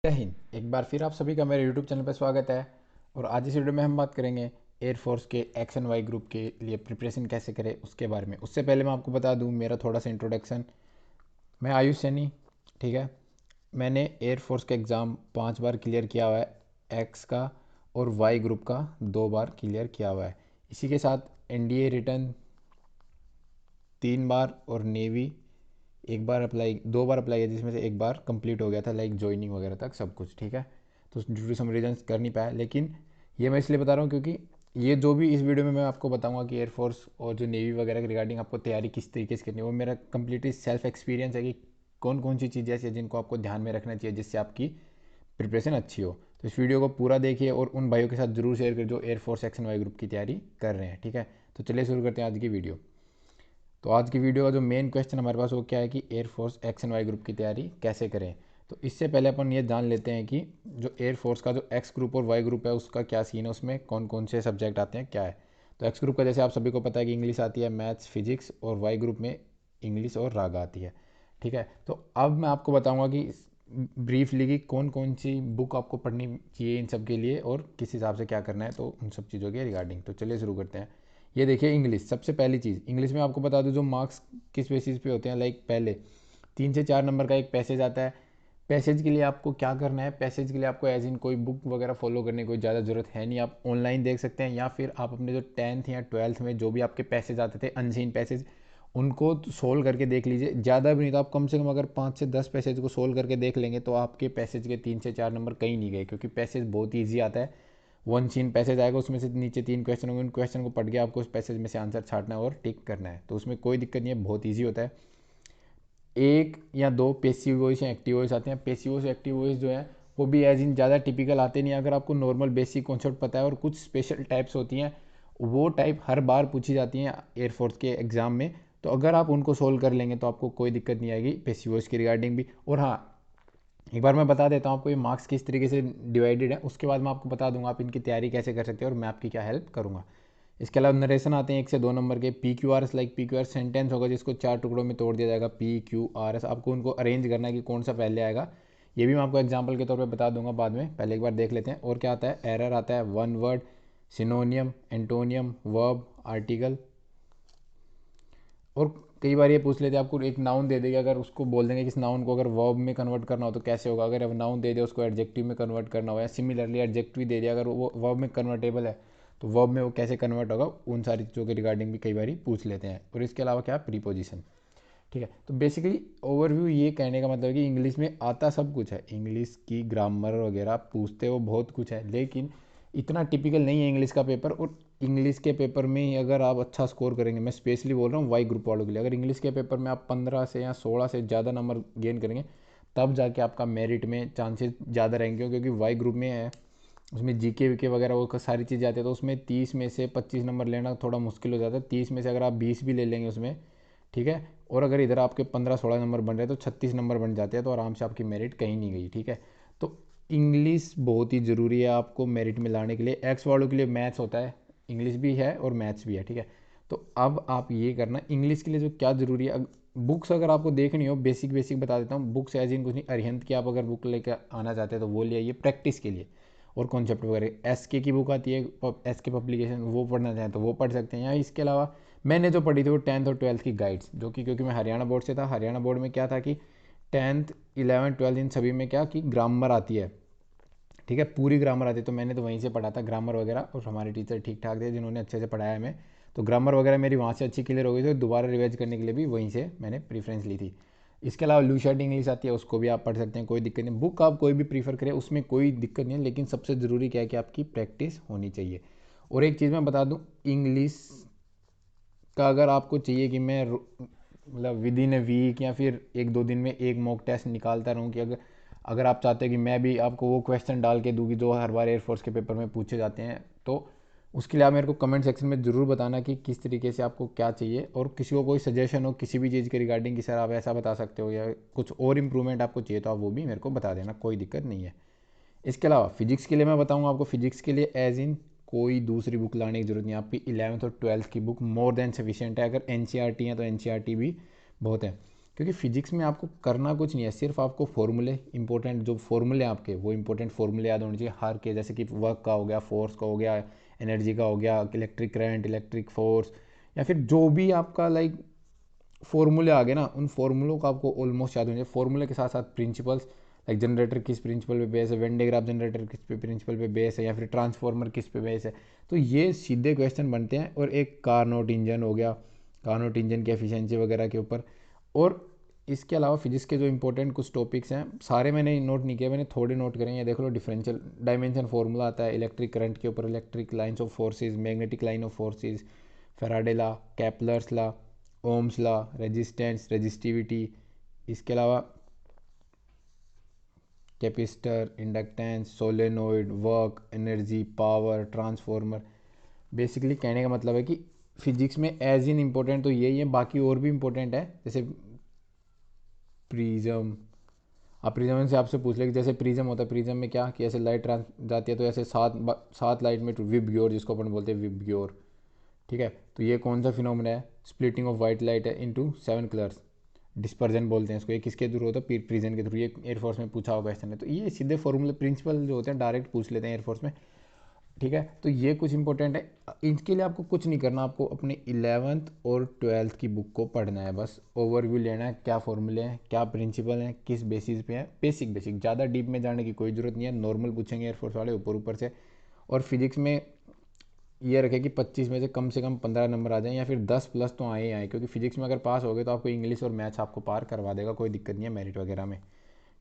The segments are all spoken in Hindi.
जय हिंद। एक बार फिर आप सभी का मेरे YouTube चैनल पर स्वागत है। और आज इस वीडियो में हम बात करेंगे एयरफोर्स के एक्स एंड वाई ग्रुप के लिए प्रिपरेशन कैसे करें उसके बारे में। उससे पहले मैं आपको बता दूं मेरा थोड़ा सा इंट्रोडक्शन। मैं आयुष सैनी, ठीक है। मैंने एयरफोर्स का एग्ज़ाम 5 बार क्लियर किया हुआ है, एक्स का और वाई ग्रुप का 2 बार क्लियर किया हुआ है। इसी के साथ एनडीए रिटर्न 3 बार और नेवी 1 बार अप्लाई, 2 बार अप्लाई किया जिसमें से 1 बार कंप्लीट हो गया था, लाइक ज्वाइनिंग वगैरह तक सब कुछ, ठीक है। तो ड्यू टू सम रीजंस कर नहीं पाया, लेकिन ये मैं इसलिए बता रहा हूँ क्योंकि ये जो भी इस वीडियो में मैं आपको बताऊंगा कि एयरफोर्स और जो नेवी वगैरह के रिगार्डिंग आपको तैयारी किस तरीके से करनी है, वो मेरा कंप्लीटली सेल्फ एक्सपीरियंस है कि कौन कौन सी चीज़ें ऐसी हैं जिनको आपको ध्यान में रखना चाहिए जिससे आपकी प्रिपरेशन अच्छी हो। तो इस वीडियो को पूरा देखिए और उन भाइयों के साथ जरूर शेयर करिए जो एयरफोर्स एक्शन वाई ग्रुप की तैयारी कर रहे हैं, ठीक है। तो चलिए शुरू करते हैं आज की वीडियो। तो आज की वीडियो का जो मेन क्वेश्चन हमारे पास वो क्या है कि air force X and Y group की तैयारी कैसे करें। तो इससे पहले अपन ये जान लेते हैं कि जो एयरफोर्स का जो एक्स ग्रुप और वाई ग्रुप है उसका क्या सीन है, उसमें कौन कौन से सब्जेक्ट आते हैं, क्या है। तो एक्स ग्रुप का जैसे आप सभी को पता है कि इंग्लिश आती है, मैथ्स, फिजिक्स, और वाई ग्रुप में इंग्लिश और रागा आती है, ठीक है। तो अब मैं आपको बताऊंगा कि ब्रीफली कि कौन कौन सी बुक आपको पढ़नी चाहिए इन सब के लिए और किस हिसाब से क्या करना है, तो उन सब चीज़ों के रिगार्डिंग। तो चलिए शुरू करते हैं। ये देखिए इंग्लिश, सबसे पहली चीज़ इंग्लिश में आपको बता दूं जो मार्क्स किस बेसिस पे होते हैं। लाइक पहले 3 से 4 नंबर का एक पैसेज आता है। पैसेज के लिए आपको क्या करना है, पैसेज के लिए आपको एज इन कोई बुक वगैरह फॉलो करने की कोई ज़्यादा ज़रूरत है नहीं। आप ऑनलाइन देख सकते हैं या फिर आप अपने जो 10th या 12th में जो भी आपके पैसेज आते थे अनसीन पैसेज, उनको सोल्व करके देख लीजिए। ज़्यादा भी नहीं तो आप कम से कम अगर 5 से 10 पैसेज को सोल्व करके देख लेंगे तो आपके पैसेज के 3 से 4 नंबर कहीं नहीं गए, क्योंकि पैसेज बहुत ईजी आता है। वन सीन पैसेज आएगा, उसमें से नीचे 3 क्वेश्चन होंगे, उन क्वेश्चन को पढ़ के आपको उस पैसेज में से आंसर छांटना है और टिक करना है। तो उसमें कोई दिक्कत नहीं है, बहुत ईजी होता है। एक या दो पेसिव वॉइस या एक्टिव वॉइस आते हैं। पेसिव वॉइस एक्टिव वॉइस जो है वो भी एज इन ज़्यादा टिपिकल आते नहीं। अगर आपको नॉर्मल बेसिक कॉन्सेप्ट पता है और कुछ स्पेशल टाइप्स होती हैं, वो टाइप हर बार पूछी जाती हैं एयरफोर्स के एग्ज़ाम में। तो अगर आप उनको सोल्व कर लेंगे तो आपको कोई दिक्कत नहीं आएगी पेसिव वॉइस की रिगार्डिंग भी। और हाँ, एक बार मैं बता देता हूँ आपको ये मार्क्स किस तरीके से डिवाइडेड है, उसके बाद मैं आपको बता दूंगा आप इनकी तैयारी कैसे कर सकते हैं और मैं आपकी क्या हेल्प करूँगा। इसके अलावा नरेशन आते हैं 1 से 2 नंबर के। P Q R S, like P Q R sentence होगा जिसको 4 टुकड़ों में तोड़ दिया जाएगा, पी क्यू आर एस। आपको उनको अरेंज करना है कि कौन सा पहले आएगा, ये भी मैं आपको एग्जाम्पल के तौर पर बता दूंगा बाद में। पहले एक बार देख लेते हैं। और क्या आता है, एरर आता है, one word, सिनोनियम, antonym, verb, article. और कई बार ये पूछ लेते हैं आपको एक नाउन दे देगा, अगर उसको बोल देंगे कि इस नाउन को अगर वर्ब में कन्वर्ट करना हो तो कैसे होगा। अगर अब नाउन दे दे उसको एडजेक्टिव में कन्वर्ट करना हो, या सिमिलरली एडजेक्टिव दे दिया अगर वो वर्ब में कन्वर्टेबल है तो वर्ब में वो कैसे कन्वर्ट होगा, उन सारी चीज़ों के रिगार्डिंग भी कई बार पूछ लेते हैं। और इसके अलावा क्या, प्रीपोजिशन, ठीक है। तो बेसिकली ओवरव्यू ये कहने का मतलब है कि इंग्लिश में आता सब कुछ है। इंग्लिश की ग्रामर वगैरह पूछते हो बहुत कुछ है, लेकिन इतना टिपिकल नहीं है इंग्लिश का पेपर। और इंग्लिश के पेपर में ही अगर आप अच्छा स्कोर करेंगे, मैं स्पेशली बोल रहा हूँ वाई ग्रुप वालों के लिए, अगर इंग्लिश के पेपर में आप 15 से या 16 से ज़्यादा नंबर गेन करेंगे तब जाके आपका मेरिट में चांसेस ज़्यादा रहेंगे। क्योंकि वाई ग्रुप में है, उसमें जीके वीके वगैरह वो सारी चीज़ आती है, तो उसमें 30 में से 25 नंबर लेना थोड़ा मुश्किल हो जाता है। 30 में से अगर आप 20 भी ले लेंगे उसमें, ठीक है, और अगर इधर आपके 15-16 नंबर बन रहे हैं तो 36 नंबर बन जाते हैं, तो आराम से आपकी मेरिट कहीं नहीं गई, ठीक है। तो इंग्लिश बहुत ही ज़रूरी है आपको मेरिट में लाने के लिए। एक्स वालों के लिए मैथ्स होता है, इंग्लिश भी है और मैथ्स भी है, ठीक है। तो अब आप ये करना, इंग्लिश के लिए जो क्या ज़रूरी है, बुक्स अगर आपको देखनी हो, बेसिक बेसिक बता देता हूँ। बुक्स एज इन कुछ नहीं, अरिहंत की आप अगर बुक लेकर आना चाहते हैं तो वो ले आइए प्रैक्टिस के लिए। और कॉन्सेप्ट वगैरह एस के की बुक आती है, एस के पब्लिकेशन, वो पढ़ना चाहें तो वो पढ़ सकते हैं। या इसके अलावा मैंने जो पढ़ी थी वो 10th और 12th की गाइड्स, जो कि क्योंकि मैं हरियाणा बोर्ड से था, हरियाणा बोर्ड में क्या था कि 10th 11th 12th इन सभी में क्या कि ग्रामर आती है, ठीक है, पूरी ग्रामर आती है। तो मैंने तो वहीं से पढ़ा था ग्रामर वगैरह, और हमारे टीचर ठीक ठाक थे जिन्होंने अच्छे से पढ़ाया हमें। तो ग्रामर वगैरह मेरी वहाँ से अच्छी क्लियर हो गई थी, दोबारा रिवाइज करने के लिए भी वहीं से मैंने प्रीफ्रेंस ली थी। इसके अलावा लूशर्ट इंग्लिश आती है, उसको भी आप पढ़ सकते हैं, कोई दिक्कत नहीं। बुक आप कोई भी प्रीफर करें उसमें कोई दिक्कत नहीं है, लेकिन सबसे ज़रूरी क्या है कि आपकी प्रैक्टिस होनी चाहिए। और एक चीज़ मैं बता दूँ, इंग्लिश का अगर आपको चाहिए कि मैं मतलब विद इन ए वीक या फिर 1-2 दिन में एक मॉक टेस्ट निकालता रहूँ, कि अगर अगर आप चाहते हैं कि मैं भी आपको वो क्वेश्चन डाल के दूंगी जो हर बार एयरफोर्स के पेपर में पूछे जाते हैं, तो उसके लिए आप मेरे को कमेंट सेक्शन में ज़रूर बताना कि किस तरीके से आपको क्या चाहिए। और किसी को कोई सजेशन हो किसी भी चीज़ के रिगार्डिंग कि सर आप ऐसा बता सकते हो या कुछ और इम्प्रूवमेंट आपको चाहिए, तो आप वो भी मेरे को बता देना, कोई दिक्कत नहीं है। इसके अलावा फिजिक्स के लिए मैं बताऊंगा आपको, फिजिक्स के लिए एज इन कोई दूसरी बुक लाने की जरूरत नहीं, आपकी 11th और 12th की बुक मोर देन सफिशियंट है। अगर एन है तो एन भी बहुत है। क्योंकि फिजिक्स में आपको करना कुछ नहीं है, सिर्फ आपको फॉर्मूले इंपॉर्टेंट, जो फॉर्मूले आपके वो इंपॉर्टेंट फॉर्मूले याद होने चाहिए हर के, जैसे कि वर्क का हो गया, फोर्स का हो गया, एनर्जी का हो गया, इलेक्ट्रिक करंट, इलेक्ट्रिक फोर्स, या फिर जो भी आपका लाइक फॉर्मूले आ गए ना, उन फॉर्मूलों का आपको ऑलमोस्ट याद होना चाहिए। फॉर्मूले के साथ साथ प्रिंसिपल्स, लाइक जनरेटर किस प्रिंसिपल पे बेस है, वेन डायग्राफ जनरेटर किस पे प्रिंसिपल पे बेस है, या फिर ट्रांसफार्मर किस पे बेस है। तो ये सीधे क्वेश्चन बनते हैं। और एक कारनोट इंजन हो गया, कारनोट इंजन की एफिशिएंसी वगैरह के ऊपर। और इसके अलावा फिजिक्स के जो इंपॉर्टेंट कुछ टॉपिक्स हैं, सारे मैंने नोट नहीं किए, मैंने थोड़े नोट करें। ये देख लो, डिफरेंशियल डायमेंशन फार्मूला आता है इलेक्ट्रिक करंट के ऊपर, electric lines of forces, magnetic line of forces, Faraday law, Kepler's law, Ohm's law, resistance, resistivity. इसके अलावा capacitor, inductance, solenoid, work, energy, power, transformer. Basically कहने का मतलब है कि फिजिक्स में एज इन इम्पोर्टेंट तो यही है, बाकी और भी इम्पोर्टेंट है, जैसे प्रिज्म। आप प्रिज्म से आपसे पूछ ले कि जैसे प्रिज्म होता है, प्रिज्म में क्या कि ऐसे लाइट ट्रांस जाती है, तो ऐसे सात लाइट में विबग्योर, जिसको अपन बोलते हैं विबग्योर, ठीक है। तो ये कौन सा फिनोमेना है, स्प्लिटिंग ऑफ वाइट लाइट है इनटू 7 कलर्स, डिस्पर्जन बोलते हैं इसको। ये किसके थ्रू होता है, प्रिजन के थ्रू। ये एयरफोर्स में पूछा हुआ क्वेश्चन है। तो ये सीधे फॉर्मूले प्रिंसिपल जो होते हैं डायरेक्ट पूछ लेते हैं एयरफोर्स में, ठीक है। तो ये कुछ इंपॉर्टेंट है। इसके लिए आपको कुछ नहीं करना, आपको अपने 11th और 12th की बुक को पढ़ना है, बस ओवरव्यू लेना है, क्या फॉर्मूले हैं, क्या प्रिंसिपल हैं, किस बेसिस पे हैं, बेसिक बेसिक, ज़्यादा डीप में जाने की कोई ज़रूरत नहीं है। नॉर्मल पूछेंगे एयरफोर्स वाले ऊपर ऊपर से। और फिजिक्स में ये रखे कि 25 में से कम 15 नंबर आ जाएं, या फिर 10 प्लस तो आए ही आए, क्योंकि फिजिक्स में अगर पास हो गए तो आपको इंग्लिश और मैथ्स आपको पार करवा देगा, कोई दिक्कत नहीं है मेरिट वगैरह में,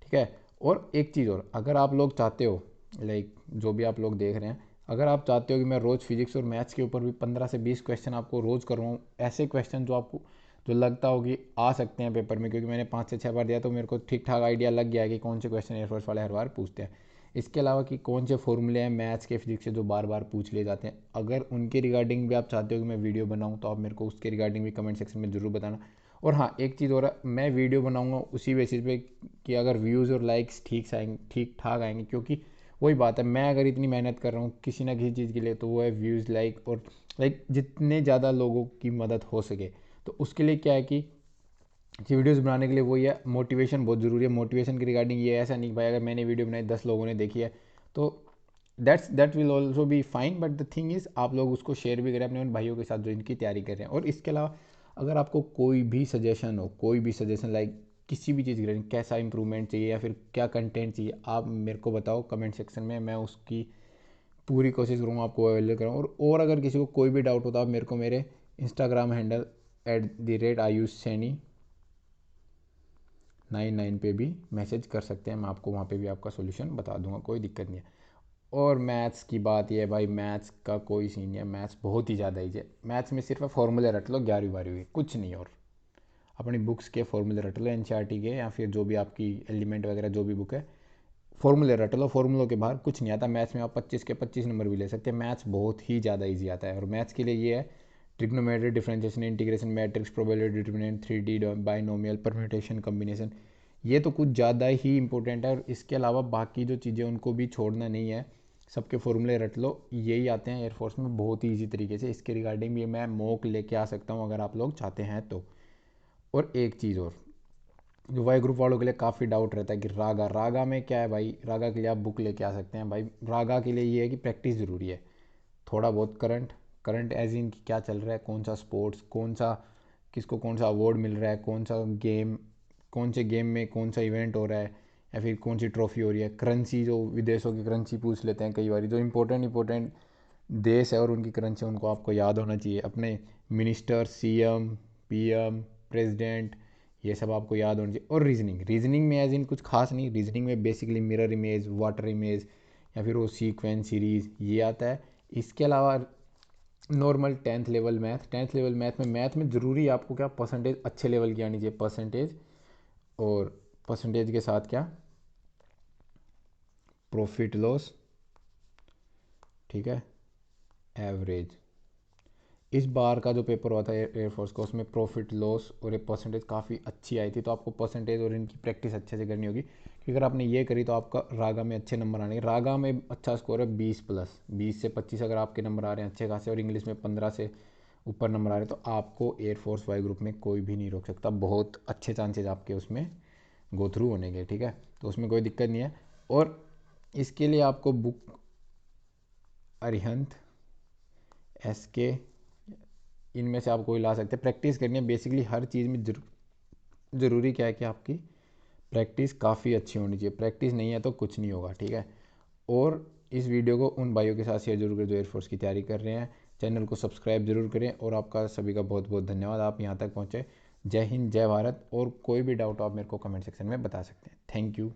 ठीक है। और एक चीज़ और, अगर आप लोग चाहते हो, लाइक जो भी आप लोग देख रहे हैं, अगर आप चाहते हो कि मैं रोज़ फिजिक्स और मैथ्स के ऊपर भी 15 से 20 क्वेश्चन आपको रोज़ करवाऊँ, ऐसे क्वेश्चन जो आपको जो लगता हो कि आ सकते हैं पेपर में, क्योंकि मैंने 5 से 6 बार दिया तो मेरे को ठीक ठाक आइडिया लग गया है कि कौन से क्वेश्चन एयरफोर्स वाले हर बार पूछते हैं। इसके अलावा कि कौन से फॉर्मूले हैं मैथ्स के, फिजिक्स से जो बार बार पूछ लिए जाते हैं, अगर उनके रिगार्डिंग भी आप चाहते हो कि मैं वीडियो बनाऊँ, तो आप मेरे को उसके रिगार्डिंग भी कमेंट सेक्शन में ज़रूर बताना। और हाँ, एक चीज़ और है, मैं वीडियो बनाऊंगा उसी बेसिस पे कि अगर व्यूज़ और लाइक्स ठीक ठाक आएंगे, क्योंकि वही बात है, मैं अगर इतनी मेहनत कर रहा हूँ किसी ना किसी चीज़ के लिए, तो वो है व्यूज़, लाइक, और लाइक जितने ज़्यादा लोगों की मदद हो सके। तो उसके लिए क्या है कि वीडियोस बनाने के लिए वही है, मोटिवेशन बहुत ज़रूरी है। मोटिवेशन के रिगार्डिंग ये ऐसा नहीं कि भाई अगर मैंने वीडियो बनाई 10 लोगों ने देखी है तो that will also be fine, but the thing is आप लोग उसको शेयर भी करें अपने उन भाइयों के साथ जो इनकी तैयारी कर रहे हैं। और इसके अलावा अगर आपको कोई भी सजेशन हो, कोई भी सजेशन, लाइक किसी भी चीज़ के, कैसा इंप्रूवमेंट चाहिए या फिर क्या कंटेंट चाहिए, आप मेरे को बताओ कमेंट सेक्शन में, मैं उसकी पूरी कोशिश करूँगा आपको अवेलेबल कराऊँ। और अगर किसी को कोई भी डाउट होता है, आप मेरे को मेरे इंस्टाग्राम हैंडल @ayushsaini 99 पे भी मैसेज कर सकते हैं, मैं आपको वहाँ पे भी आपका सोल्यूशन बता दूंगा, कोई दिक्कत नहीं है। और मैथ्स की बात ये है भाई, मैथ्स का कोई सीन नहीं है, मैथ्स बहुत ही ज़्यादा ईजी है। मैथ्स में सिर्फ फॉर्मूले रट लो 11वीं 12वीं के, कुछ नहीं। और अपनी बुक्स के फॉर्मूले रट लो, एनसीईआरटी के, या फिर जो भी आपकी एलिमेंट वगैरह जो भी बुक है, फॉर्मूले रट लो। फॉर्मूलों के बाहर कुछ नहीं आता। मैथ्स में आप 25 के 25 नंबर भी ले सकते हैं। मैथ्स बहुत ही ज़्यादा ईजी आता है। और मैथ्स के लिए ये है, trigonometry, differentiation, integration, matrix, probability determinant, 3D binomial, permutation, combination, ये तो कुछ ज़्यादा ही इंपॉर्टेंट है। और इसके अलावा बाकी जो चीज़ें उनको भी छोड़ना नहीं है, सबके फॉर्मूले रट लो, यही आते हैं एयरफोर्स में बहुत ही ईजी तरीके से। इसके रिगार्डिंग भी मैं मॉक लेके आ सकता हूँ अगर आप लोग चाहते हैं तो। और एक चीज़ और, जो वाई ग्रुप वालों के लिए काफ़ी डाउट रहता है कि रागा, रागा में क्या है भाई, रागा के लिए आप बुक लेके आ सकते हैं भाई। रागा के लिए ये है कि प्रैक्टिस ज़रूरी है, थोड़ा बहुत करंट, करंट एज इन क्या चल रहा है, कौन सा स्पोर्ट्स, कौन सा किसको कौन सा अवार्ड मिल रहा है, कौन सा गेम, कौन से गेम में कौन सा इवेंट हो रहा है, या फिर कौन सी ट्रॉफी हो रही है। करेंसी, जो विदेशों की करेंसी पूछ लेते हैं कई बार, जो इंपॉर्टेंट देश है और उनकी करेंसी, उनको आपको याद होना चाहिए। अपने मिनिस्टर, सीएम, पीएम, प्रेसिडेंट, ये सब आपको याद होना चाहिए। और रीजनिंग, रीजनिंग में एज इन कुछ खास नहीं, रीजनिंग में basically mirror image, water image, या फिर वो सीक्वेंस सीरीज, ये आता है। इसके अलावा normal 10th level math, 10th level math में ज़रूरी है आपको क्या, परसेंटेज अच्छे लेवल की आनी चाहिए, परसेंटेज। और परसेंटेज के साथ क्या, प्रॉफिट लॉस, ठीक है, एवरेज। इस बार का जो पेपर हुआ था एयरफोर्स का, उसमें प्रॉफिट लॉस और ये परसेंटेज काफ़ी अच्छी आई थी। तो आपको परसेंटेज और इनकी प्रैक्टिस अच्छे से करनी होगी, क्योंकि अगर आपने ये करी तो आपका रागा में अच्छे नंबर आने। रागा में अच्छा स्कोर है 20 प्लस, 20 से 25 अगर आपके नंबर आ रहे हैं अच्छे खासे, और इंग्लिश में 15 से ऊपर नंबर आ रहे तो आपको एयरफोर्स वाई ग्रुप में कोई भी नहीं रोक सकता। बहुत अच्छे चांसेज आपके उसमें गो थ्रू होने के, ठीक है, तो उसमें कोई दिक्कत नहीं है। और इसके लिए आपको बुक अरिहंत, SK, इनमें से आप कोई ला सकते हैं। प्रैक्टिस करनी है बेसिकली हर चीज़ में। ज़रूरी क्या है कि आपकी प्रैक्टिस काफ़ी अच्छी होनी चाहिए। प्रैक्टिस नहीं है तो कुछ नहीं होगा, ठीक है। और इस वीडियो को उन भाइयों के साथ शेयर जरूर करें जो एयरफोर्स की तैयारी कर रहे हैं। चैनल को सब्सक्राइब जरूर करें और आपका सभी का बहुत बहुत धन्यवाद, आप यहाँ तक पहुँचे। जय हिंद, जय भारत। और कोई भी डाउट आप मेरे को कमेंट सेक्शन में बता सकते हैं। Thank you.